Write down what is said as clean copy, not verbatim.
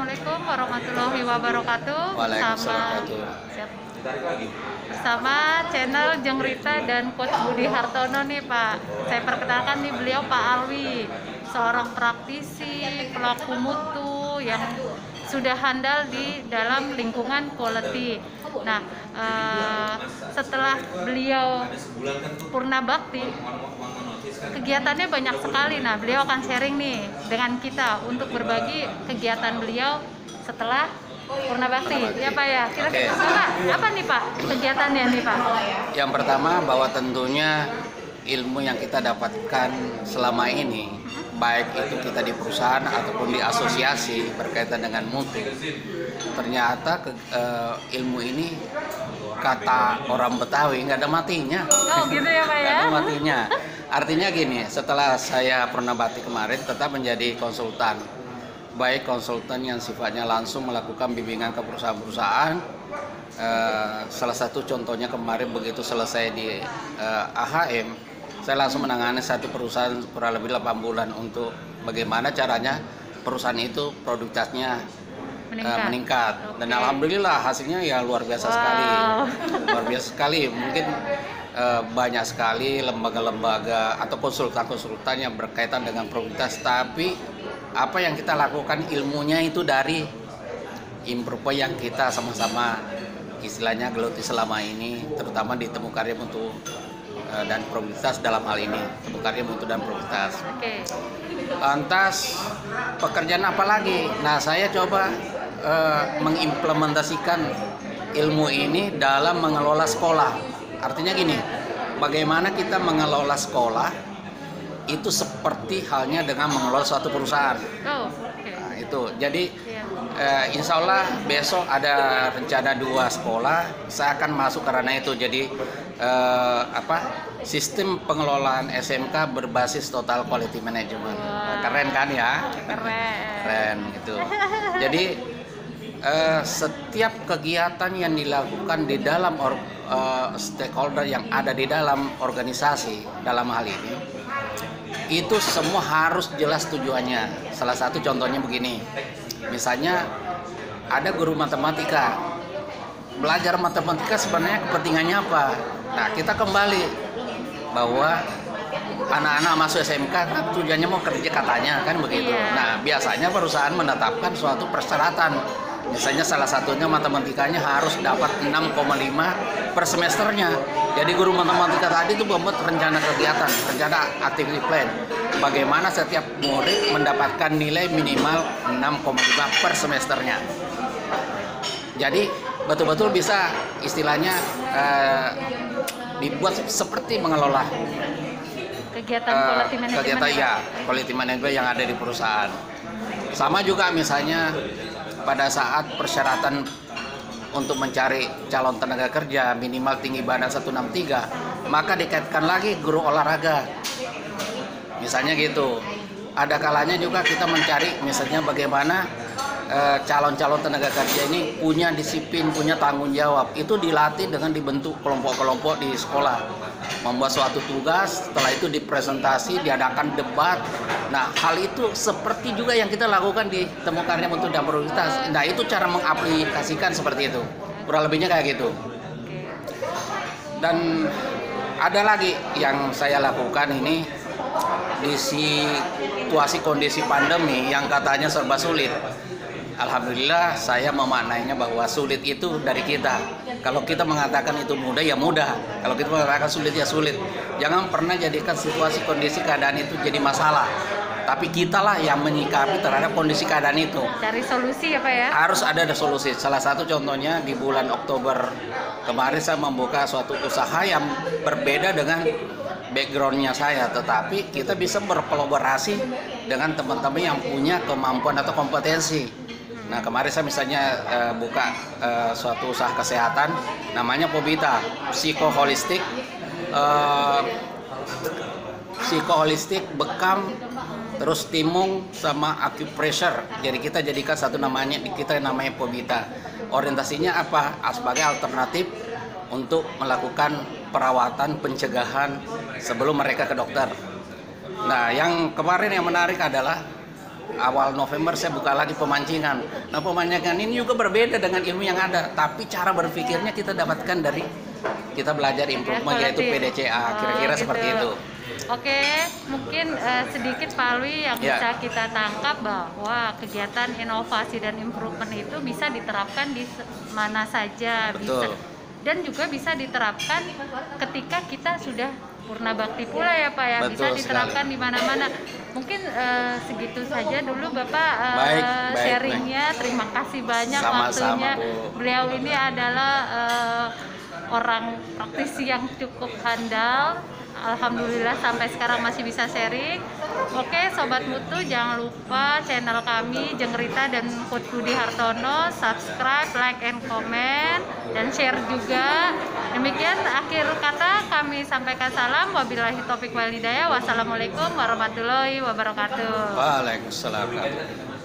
Assalamualaikum warahmatullahi wabarakatuh. Waalaikumsalam. Siap. Bersama channel Jeng Rita dan Coach Budi Hartono nih Pak. Saya perkenalkan nih beliau Pak Alwi, seorang praktisi pelaku mutu yang sudah handal di dalam lingkungan quality. Nah, setelah beliau purna bakti, kegiatannya banyak sekali. Nah, beliau akan sharing nih dengan kita untuk berbagi kegiatan beliau setelah purna bakti. Ya Pak ya. Kira-kira apa nih Pak kegiatannya nih Pak? Yang pertama, bahwa tentunya ilmu yang kita dapatkan selama ini, baik itu kita di perusahaan ataupun di asosiasi berkaitan dengan mutu, ternyata ilmu ini, kata orang Betawi, nggak ada matinya. Oh gitu ya Pak ya? Nggak ada matinya. Artinya gini, setelah saya purna bakti kemarin tetap menjadi konsultan, baik konsultan yang sifatnya langsung melakukan bimbingan ke perusahaan-perusahaan. Salah satu contohnya kemarin begitu selesai di AHM, saya langsung menangani satu perusahaan kurang lebih 8 bulan untuk bagaimana caranya perusahaan itu produktivitasnya meningkat. Dan alhamdulillah hasilnya ya luar biasa sekali. Luar biasa sekali. Mungkin banyak sekali lembaga-lembaga atau konsultan-konsultan yang berkaitan dengan produktivitas, tapi apa yang kita lakukan ilmunya itu dari improve yang kita sama-sama istilahnya geluti selama ini, terutama di Temu Karya Mutu dan Produktivitas dalam hal ini, Temu Karya Mutu dan Produktivitas. Lantas pekerjaan apa lagi? Nah, saya coba mengimplementasikan ilmu ini dalam mengelola sekolah. Artinya gini, bagaimana kita mengelola sekolah itu seperti halnya dengan mengelola suatu perusahaan. Nah, itu. Jadi insya Allah besok ada rencana 2 sekolah. Saya akan masuk karena itu. Jadi sistem pengelolaan SMK berbasis total quality management. Keren kan ya? Keren gitu. Jadi setiap kegiatan yang dilakukan di dalam stakeholder yang ada di dalam organisasi dalam hal ini, itu semua harus jelas tujuannya. Salah satu contohnya begini, misalnya ada guru matematika, belajar matematika sebenarnya kepentingannya apa? Nah, kita kembali bahwa anak-anak masuk SMK kan tujuannya mau kerja katanya kan begitu. Nah, biasanya perusahaan menetapkan suatu persyaratan. Misalnya salah satunya matematikanya harus dapat 6,5 per semesternya. Jadi guru matematika tadi itu membuat rencana kegiatan, rencana activity plan. Bagaimana setiap murid mendapatkan nilai minimal 6,5 per semesternya. Jadi betul-betul bisa istilahnya dibuat seperti mengelola kegiatan quality management. Kegiatan ya, quality management yang ada di perusahaan. Sama juga misalnya pada saat persyaratan untuk mencari calon tenaga kerja minimal tinggi badan 163, maka dikaitkan lagi guru olahraga. Misalnya gitu. Ada kalanya juga kita mencari misalnya bagaimana calon-calon tenaga kerja ini punya disiplin, punya tanggung jawab. Itu dilatih dengan dibentuk kelompok-kelompok di sekolah. Membuat suatu tugas, setelah itu dipresentasi, diadakan debat. Nah, hal itu seperti juga yang kita lakukan di Temu Karya Mutu dan Produktivitas. Nah, itu cara mengaplikasikan seperti itu. Kurang lebihnya kayak gitu. Dan ada lagi yang saya lakukan ini di situasi kondisi pandemi yang katanya serba sulit. Alhamdulillah saya memaknainya bahwa sulit itu dari kita. Kalau kita mengatakan itu mudah ya mudah. Kalau kita mengatakan sulit ya sulit. Jangan pernah jadikan situasi kondisi keadaan itu jadi masalah. Tapi kitalah yang menyikapi terhadap kondisi keadaan itu. Cari solusi ya Pak ya? Harus ada solusi. Salah satu contohnya di bulan Oktober kemarin saya membuka suatu usaha yang berbeda dengan backgroundnya saya, tetapi kita bisa berkolaborasi dengan teman-teman yang punya kemampuan atau kompetensi. Nah, kemarin saya misalnya buka suatu usaha kesehatan namanya Pobita, psikoholistik bekam, terus timung sama acupressure. Jadi kita jadikan satu namanya Pobita. Orientasinya apa? Sebagai alternatif untuk melakukan perawatan pencegahan sebelum mereka ke dokter. Nah, yang kemarin yang menarik adalah awal November saya buka lagi pemancingan. Nah, pemancingan ini juga berbeda dengan ilmu yang ada, tapi cara berpikirnya kita dapatkan dari kita belajar improvement, yaitu PDCA, kira-kira gitu. seperti itu. Oke, mungkin sedikit Pak Alwi yang Ya. bisa kita tangkap bahwa kegiatan inovasi dan improvement itu bisa diterapkan di mana saja, bisa, Betul. dan juga bisa diterapkan ketika kita sudah purna bakti pula ya Pak ya, bisa Betul diterapkan sekali. di mana-mana. Mungkin segitu saja dulu Bapak Baik, sharingnya. Terima kasih banyak Sama-sama, waktunya. Bu. Beliau ini adalah orang praktisi yang cukup handal. Alhamdulillah sampai sekarang masih bisa sharing. Oke Sobat Mutu, jangan lupa channel kami Jengrita dan Coach Budi Hartono, subscribe, like, and comment, dan share juga. Demikian akhir kata kami sampaikan salam. Wabillahi taufiq wal hidayah. Wassalamualaikum warahmatullahi wabarakatuh. Waalaikumsalam.